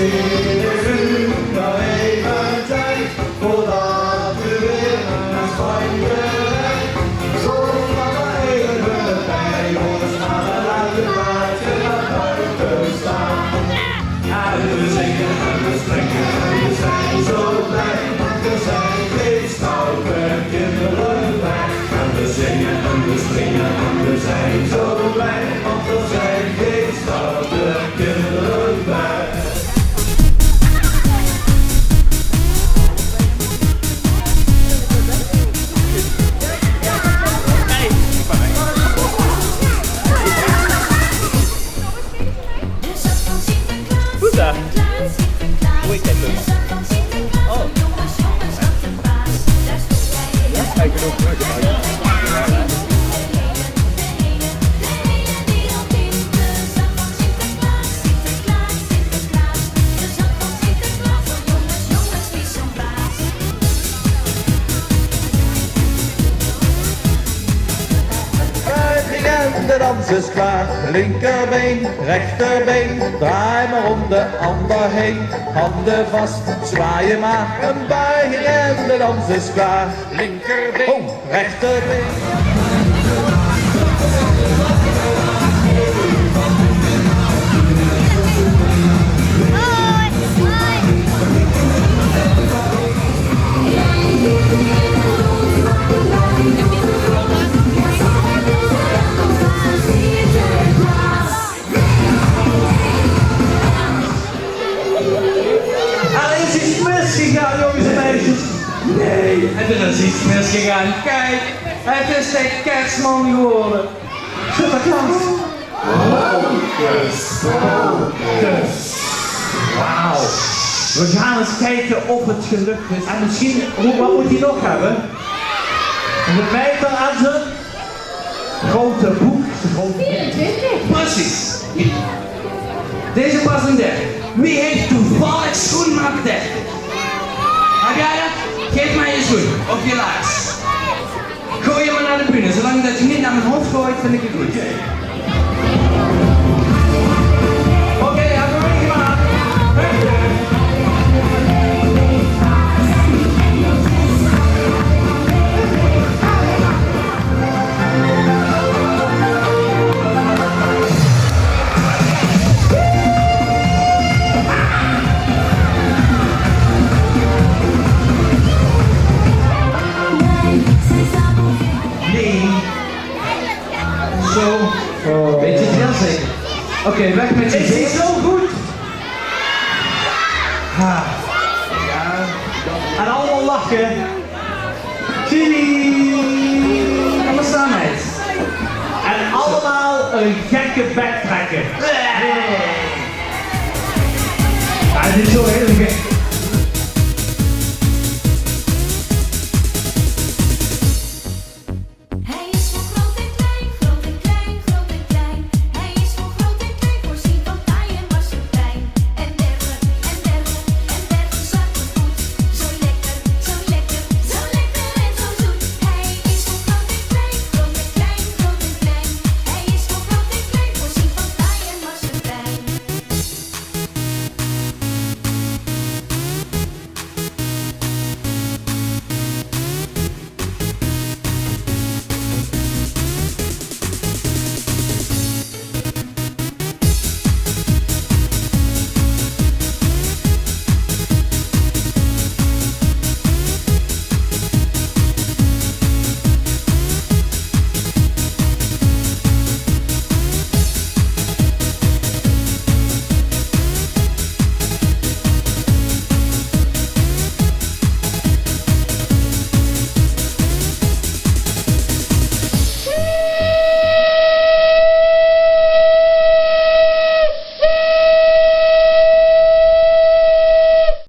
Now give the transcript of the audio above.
u nog even tijd voordat u weer naar Spanje rijdt. Zonder maar even bij ons aan een luitenpaardje naar buiten staan. En we zingen en we springen en we zijn zo blij, want er zijn geen stoute kinderen bij. En we zingen en we springen en we zijn zo blij, want er zijn geen stoute kinderen bij. Who's that? Wait, that's it. Oh. I can open it. De dans is klaar, linkerbeen, rechterbeen, draai maar om de ander heen. Handen vast, zwaai maar, een buiging en de dans is klaar. Linkerbeen, rechterbeen. Misgegaan, jongens en meisjes. Nee, er is iets misgegaan. Kijk, het is de kerstman geworden. Sinterklaas. Focus. Wauw. We gaan eens kijken of het gelukt is. En misschien, wat moet hij nog hebben? Een meter aan zijn grote boek. Precies. Deze past een 30. Wie heeft toevallig schoenmaat 30? Heb jij dat? Geef mij je schoen, of je laars. Gooi je maar naar de bühne, zolang dat je niet naar mijn hoofd gooit, vind ik het goed. Oké, hebben we meegemaakt. Zo, beetje zeker. Oké, weg met je zin. Is hij zo goed? Ha. Ja. En allemaal lachen. Chili. En we staan met. En allemaal een gekke bek trekken.